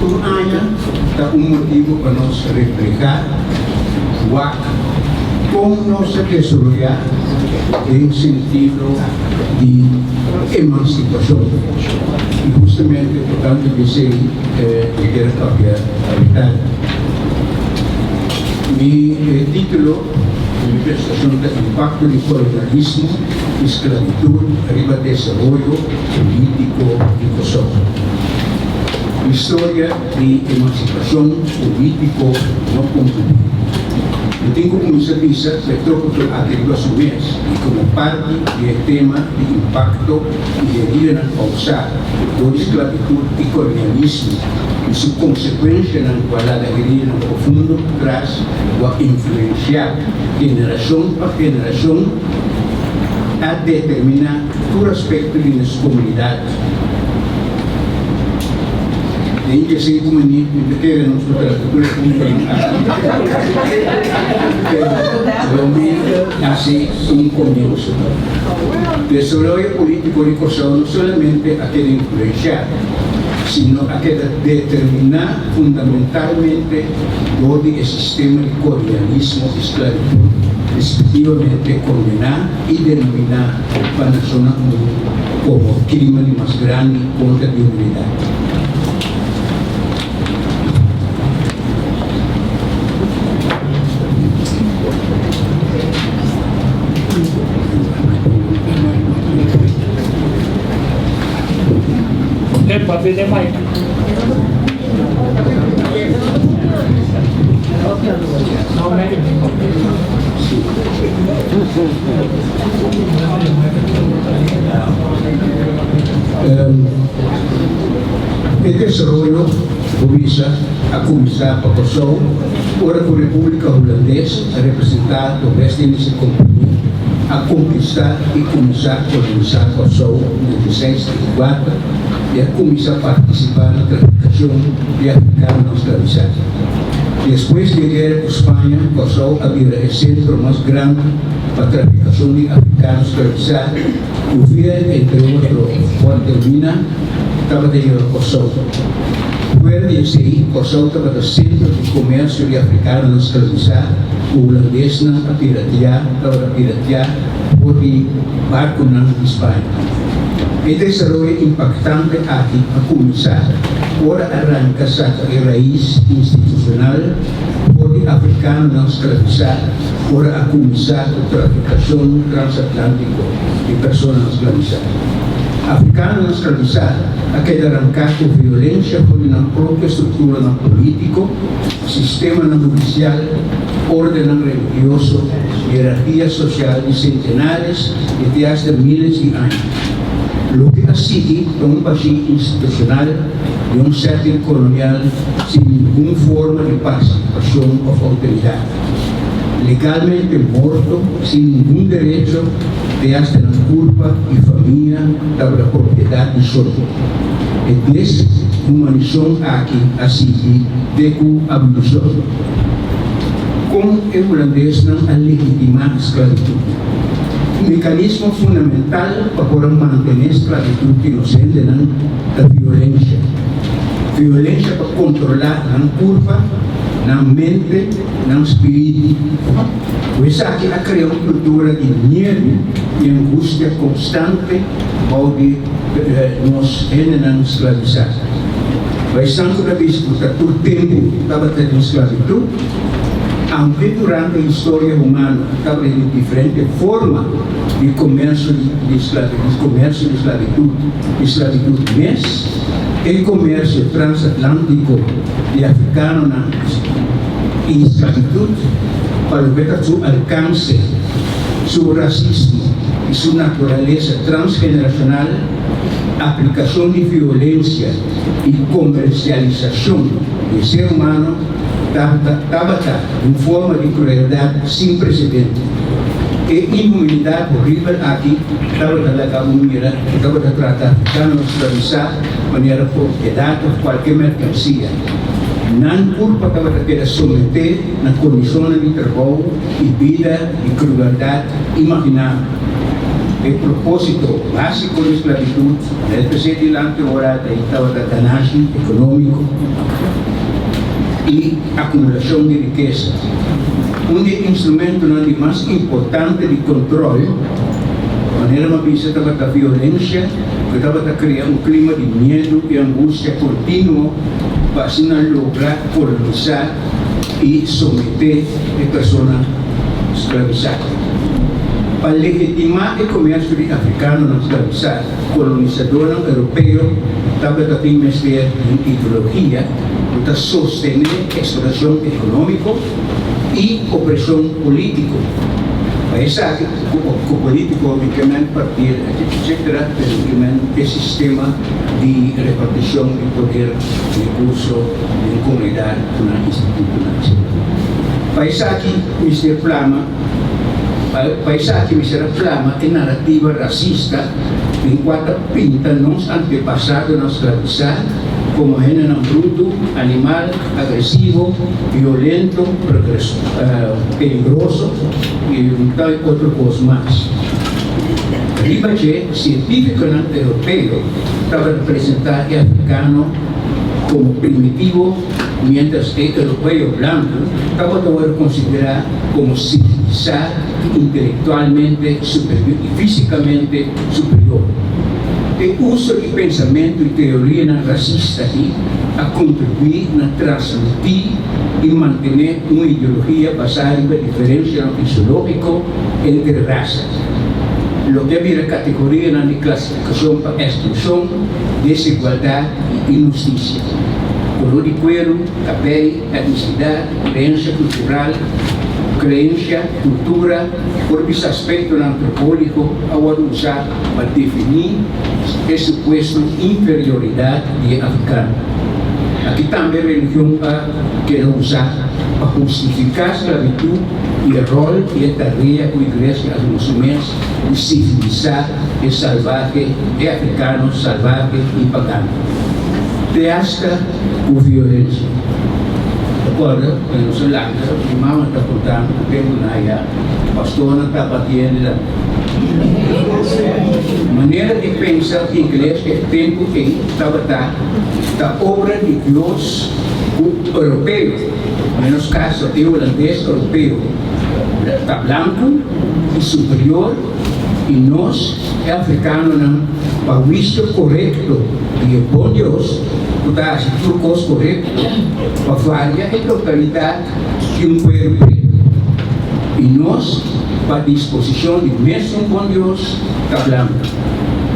por año está un motivo para nos reflejar cómo nos desarrollar en sentido de emancipación. Y justamente, por tanto, dice que quiero cambiar ahorita. Mi título de mi presentación es Impacto del colonialismo, esclavitud, arriba desarrollo político y Kosovo. Historia de emancipación político no concluida. Yo tengo como certeza que toco arriba a su vez y como parte del tema de impacto y de vida causada por esclavitud y colonialismo y su consecuencia en la cual la guerrilla profundo tras va a influenciar generación a generación a determinar todo aspecto de nuestra comunidad. De que se comunique, que era nuestra cultura pero me hace un comienzo. El desarrollo político de Kosovo no solamente ha quedado influenciar, sino ha quedado determinar fundamentalmente todo el sistema de colonialismo y esclavitud, respectivamente condenar y denominar para la zona como crimen más grande contra la humanidad. Papi de Mike. El desarrollo comienza a comenzar por Kosovo, ahora por la República Holandesa, a representar la West-Indische Compagnie, a conquistar y comenzar a colonizar Kosovo en 1634 y a comenzar a participar en la traficación de africanos esclavizados. Después de la guerra con España, Kosovo había el centro más grande para la traficación de africanos esclavizados y hubiera, entre otros, cuando termina, estaba de Kosovo. Fuera de ese, Kosovo estaba el centro de comercio de africanos esclavizados, holandeses a piratear por el barco de España. El desarrollo impactante aquí ha comenzado. Ahora arranca la raíz institucional por el africano no esclavizado. Ahora ha comenzado la traficación transatlántica de personas esclavizadas. Africano no esclavizado ha quedado arrancado con violencia por una propia estructura no político, sistema no judicial, orden religioso, jerarquía social de centenares desde hace miles de años. Lo que ha sido un vacío institucional de un setting colonial sin ninguna forma de participación o autoridad. Legalmente muerto, sin ningún derecho de hasta la culpa y familia de la propiedad de solo. Es deshumanización aquí, así de cu abusor. Como el holandés no ha legitimado esclavitud. Mecanismo fundamental para poder mantener esclavitud inocente es la violencia. Violencia para controlar la curva, la mente, el espíritu. Pues aquí ha creado una cultura de miedo y angustia constante donde nos generan esclavizar. Estamos a disputar por tiempo estaba teniendo esclavitud, aunque durante la historia humana estaba en diferentes formas de comercio de esclavitud, esclavitud mes, el comercio transatlántico de africanos y esclavitud para ver su alcance, su racismo y su naturaleza transgeneracional, aplicación de violencia y comercialización del ser humano estaba en forma de crueldad sin precedentes. E inmunidad horrible aquí estaba tratando de esclavizar de manera propiedad de cualquier mercancía. Não culpa estava a someter na condição de trabalho e vida e crueldade imaginável. El propósito básico de la esclavitud, el presidente ahora estaba de ganancia económico y acumulación de riquezas. Un instrumento más importante de control, de manera más vista estaba la violencia, que estaba a crear un clima de miedo y angustia continuo para así lograr colonizar y someter a personas esclavizadas. Para legitimar el comercio africano no esclavizado, colonizador europeo estaba también mezclar en ideología para sostener explotación económica y opresión política. Para eso, el político obviamente partir, etcétera, pero el sistema de repartición de poder, recursos, de comunidad, institucional. Para eso, Mr. Flama, paisaje misera flama e narrativa racista en cuanto pinta nos antepasados na esclavizar como género bruto, animal, agresivo, violento, peligroso y tal otra cosa más. Ribache, científico europeo, estaba representado el africano como primitivo, mientras el europeo blanco estaba considerado como civilizado, intelectualmente superior y físicamente superior. El uso de pensamiento y teoría racista a contribuir a transmitir y mantener una ideología basada en la diferencia fisiológica entre razas. Lo que había categoría en la clasificación para exclusión, desigualdad y injusticia. Color de cuero, cabello, etnicidad, creencia cultural, cultura, por ese aspecto antropológico, ahora usar para definir el supuesto inferioridad de africano. Aquí también la religión quiere usar para justificar la esclavitud y el rol y la tarea que la iglesia de los musulmanes de civilizar el salvaje, el africano salvaje y pagano. De hasta la violencia. Agora, en Sri Lanka, o imam está contando que tem na pastor não está batendo lá. Maneira de pensar em inglês é tempo que estava da obra de Deus europeu, menos caso de holandês europeu, está branco e superior e nós, africanos, não, para o visto correto e o bom Deus, está a trucos corretos para variar a totalidade de um povo preto. E nós, para a disposição de mesmo bom Deus, está branco.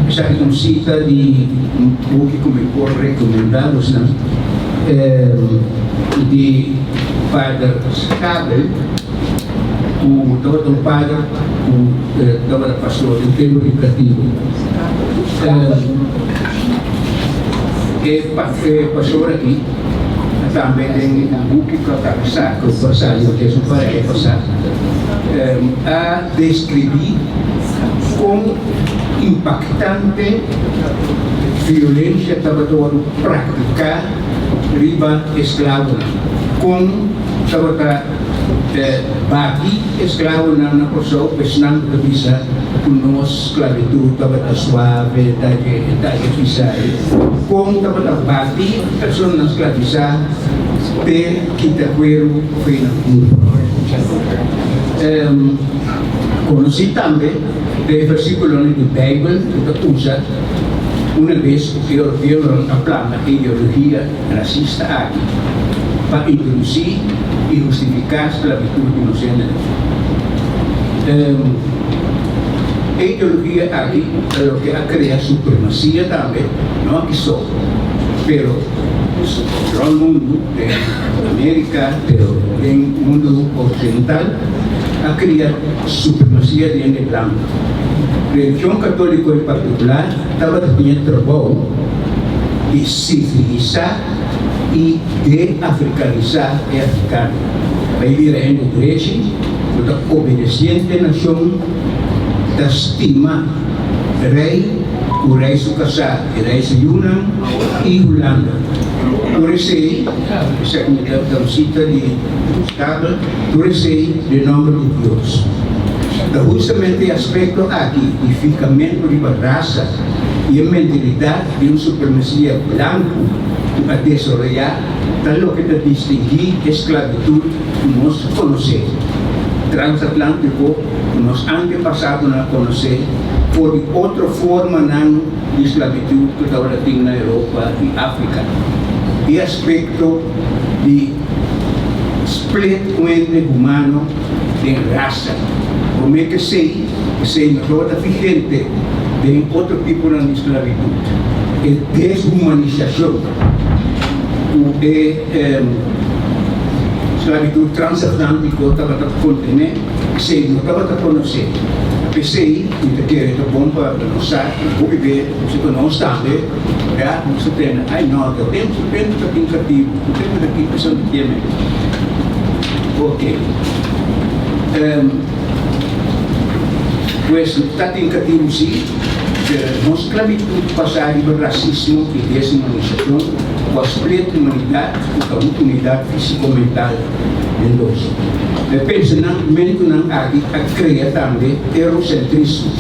Essa é uma cita de um pouco que me pode recomendar, de Padre Scabel, o padre, o pastor do templo educativo. Que pastor aqui também tem um book que está passado, que o passado, que é um parede passado, a descrever como impactante violência estava todo praticar riba escravo, como estava bagi escravo na pessoa pensando que bisa nós esclavitud estava suave, estava pisar, como estava bagi pessoa na esclavizar, ter kita cuero foi na curva. Conheci também o versículo da Bíblia que usa uma vez que europeu aplana a ideologia racista aqui para introduzir e justificar a esclavitud inocente. A ideologia aqui é o que cria supremacia também, não aqui só, pero no mundo de América, pero en mundo ocidental, a criar supremacia de gente blanca. A religião católica em particular estava tendo trabalho de civilizar e de africanizar o africano. Para ir a gente igreja, a obediente nação, da estima rei, o rei se casar, o rei se Yunnan e Holanda. Por isso, essa é uma cita de Estado, por isso, de nome de Deus. justamente aspecto aqui, edificamento de raça e a mentalidade de supremacia branco a desarrollar, tal que te distinguir esclavitud que nós conhecemos. Transatlântico, nós antepassados não conhecemos, por outra forma não de esclavitud que estava na Europa e África. E aspecto de split entre humano e raça. Como é que sei não toda vigente de outro tipo de esclavitud. É deshumanização. Esclavitud transatlântica estava a contener, sei não estava a conhecer. Pensei, que era bom para usar, vou viver, se tu não está, já, não se tem, ai não, eu tenho que ter cativo, eu tenho que ter pessoa de tema. Ok. Pues, está em cativo, sim, não esclavitud passar do racismo e deshumanização, com a split humanidade, com a oportunidade físico-mental de nós. Eu penso que não aqui a criar também eurocentrismo,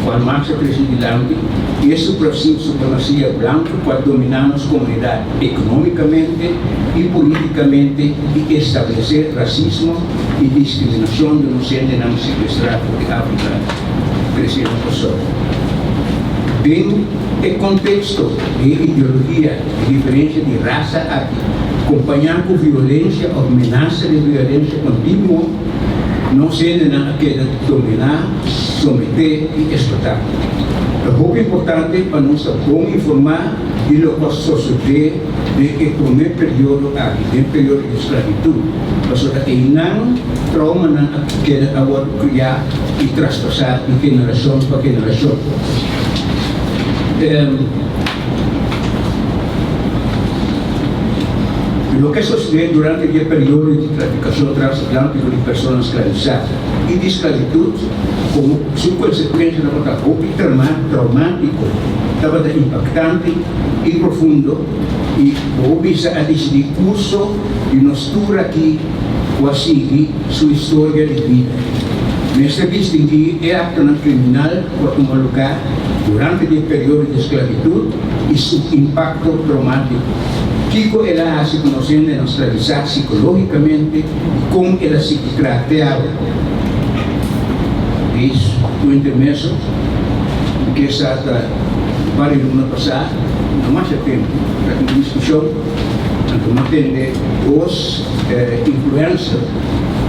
com a marcha presidente e a supremacia branca para dominar as comunidades economicamente e politicamente e estabelecer racismo e discriminação de não ser não sequestrado de África, crescendo pessoas. Bem, o contexto de ideologia e diferença de raça aqui, acompanhar com violência, ameaça de violência contínua, não sendo aquela dominar, someter e explotar. É muito importante para nós bom informar de lo que sucede no primeiro período aqui, no período de esclavitud, para que não trauma não queda agora criar e traspassar de geração para geração. Lo que sucede durante el periodo de traficación transatlántica de personas esclavizadas y de esclavitud, como su consecuencia de un traumático, estaba impactante y profundo, y obvisa a esse discurso de nostura aqui, quase sua história de vida. Nesta distinguir é acto criminal por um lugar durante o período de esclavitud e seu impacto traumático. Kiko ela se conhecendo e escravizar psicologicamente como ela se caracterizava. Isso, o intermesso, que está para o ano passado, não mais tempo, para a discussão, para entender os influências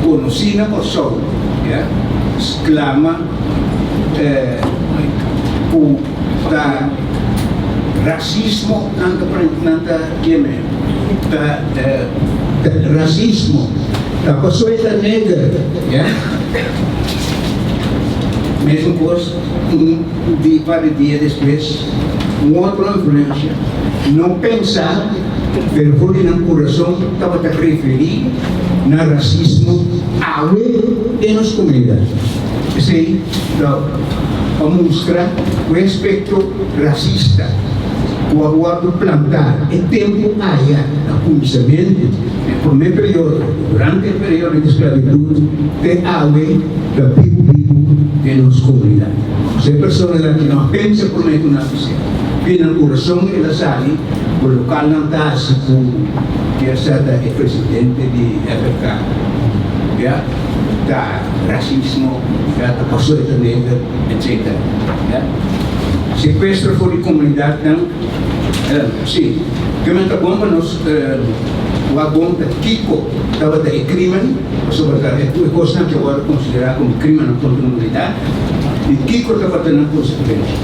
conhecidas por sol, exclama o da racismo nanta Yemen, racismo da pessoa negra, mesmo coisa de vários dias depois, outra influência, não pensar, pero foi no coração estava a referir no racismo em nossa comunidade. Sei, a mostrar o aspecto racista, o aguardo plantar, e tempo haya, a conhecimento, no primeiro período, durante o período de esclavitud, de água da vivo de nossa comunidade. Se a pessoa que não pensa por meio de uma pessoa, vem no coração e ela sai, o local não está seguro, que é o presidente de África, da racismo, da pessoa negra, etc. Sequestro for de comunidade, sim, que não está bom para nós, o agom da Kiko estava de crime, sobre a coisa que agora considerar como crime na comunidade, e Kiko estava tendo consequências.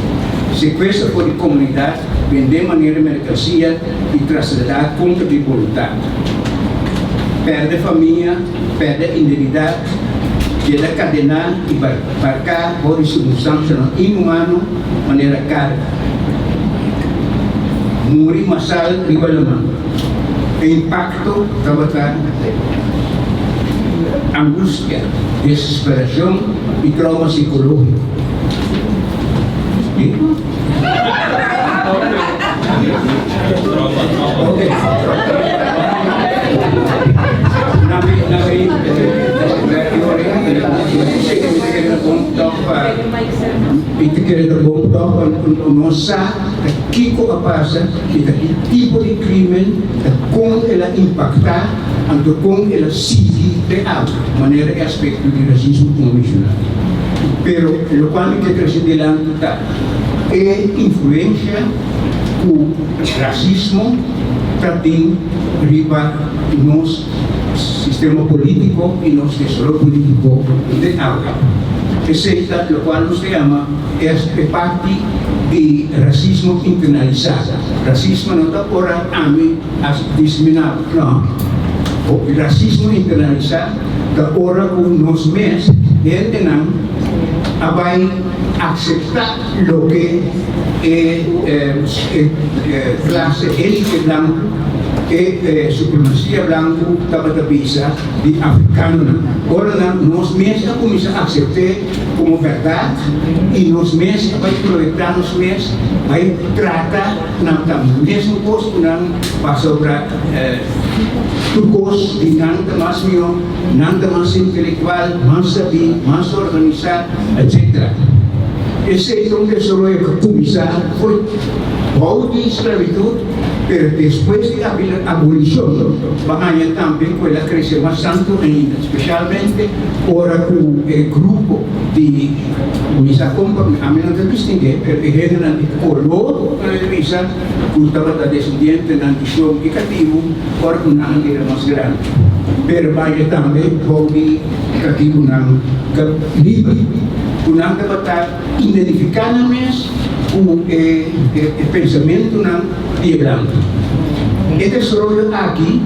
Sequestro for de comunidade, vender maneira mercancia e trasladar contra de voluntade. Perde família, perde identidade, queda cadenar e barcar por circunstâncias inumano, maneira cara. Muri masal ribalamang. Impacto, trabajar, angustia, desesperação e trauma psicológico. Ok. no sabe qué pasa y qué tipo de crimen, cómo ela impacta, tanto cómo ela sigue de algo, manera y aspecto de racismo convencional. Pero lo cual que crece delante está es influencia o racismo también riba nos sistema político y nos desarrollo político de agua. Ese lo cual nos llama es parte de racismo internalizado. Racismo no está por a mí discriminado, no. O racismo internalizado está por nos mes gente não vai aceitar lo que clase élite blanco supremacia blanco estava da visa de africano. Agora nós mesmos começamos a aceitar como verdade e nós mesmos vai aproveitar nós mesmos vai tratar na mesmo posto não para sobre tugas de nada mais meu nada mais intelectual mais sabido mais organizado etc. Esse é um desarrollo que começou foi o de esclavitud, pero después de la abolición, Bahía también puede crecer más tanto, especialmente ahora con el grupo de misa compa, a menos de distinguir, pero en general de color, la misa, que estaba descendiente de la antición educativa, ahora con una era más grande. Pero Bahía también puede educativo libre, con una batalla inedificadamente el pensamiento de blanco. Este desarrollo aquí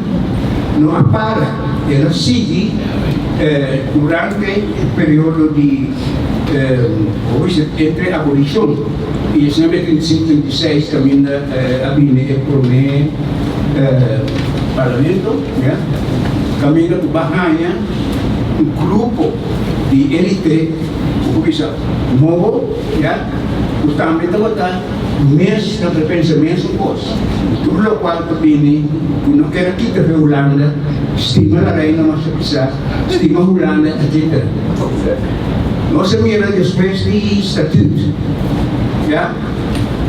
no para, ela sigue durante el periodo de entre abolición y en 1936 también había el primer parlamento, camino de Bahía, un grupo de élite novo, também está mesmo na pensamento coisa. Tudo o qual também não quer que a Holanda estima a reina nossa pessoa, estima a Holanda, etc. Nossa mira depois de estatuto,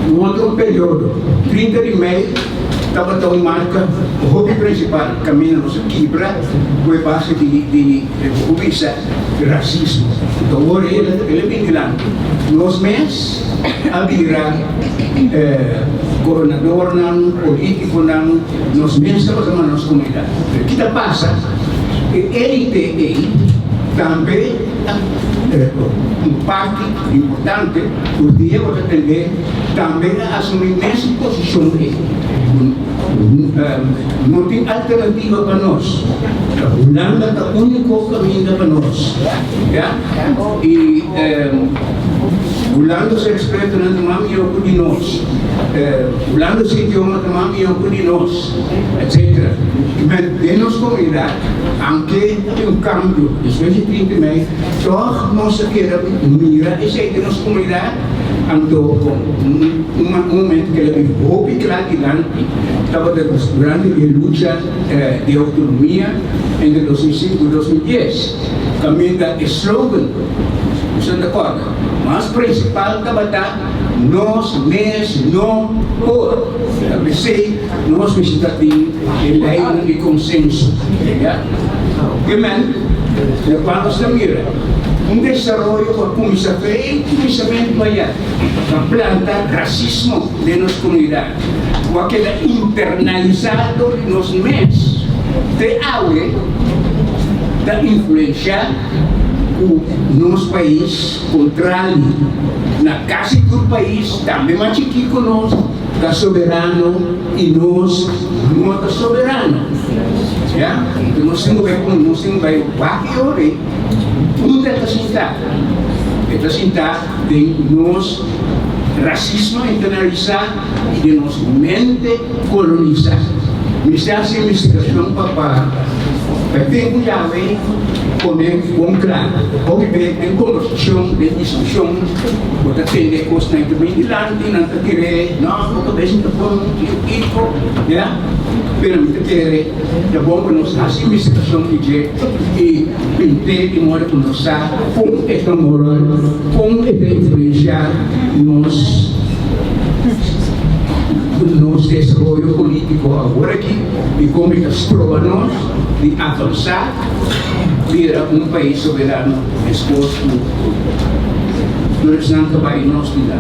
no outro período, 30 de maio, estava tão marca o hobby principal, caminho nossa quebra, foi base de racismo. Então agora ele vem de lá. Nos meses havia governador não, político não, nos meses estamos na nossa comunidade. O que está passa? Ele também parte importante por dia para atender também a assumir a mesma posição dele. Não tem alternativa para nós. A Holanda é o único caminho para nós. E Holanda se respeita também o de nós. Holanda se idioma também o de nós, etc. Mas de nossa comunidade, aunque tem cambio, depois de 30 meses, só nossa queira mira essa de nossa comunidade. Então, um momento que ele houve claro adiante, estava durante a luta de autonomia entre 2005 e 2010. Caminho da slogan, estão de acordo? Mas o principal estava nós mesmos não por nós precisamos de lei de consenso. Obviamente, quando se mira desarrollo para começar a ver começamento maior, para plantar racismo de nossa comunidade, ou aquele internalizado de nós mesmos, de algo da influência o nosso país contrário na casa do país também mais chiquinho conosco da soberano e nós não é soberano, então nós temos que ver onde está sentado de nosso racismo internalizado e de nossa mente colonizada. Ministério de Investigação para tem cuidado com claro, obviamente tem conversação, de discussão, pode atender coisas na intermediária, não está querendo, não, porque a gente está falando pero é bom que nós façamos investigação e pintar de modo que nós sabemos como é moral, como é influenciar nós nos desarrollo político agora aqui e como que prova-nos de avançar para um país soberano exposto. Nós não trabalhamos nós de lá.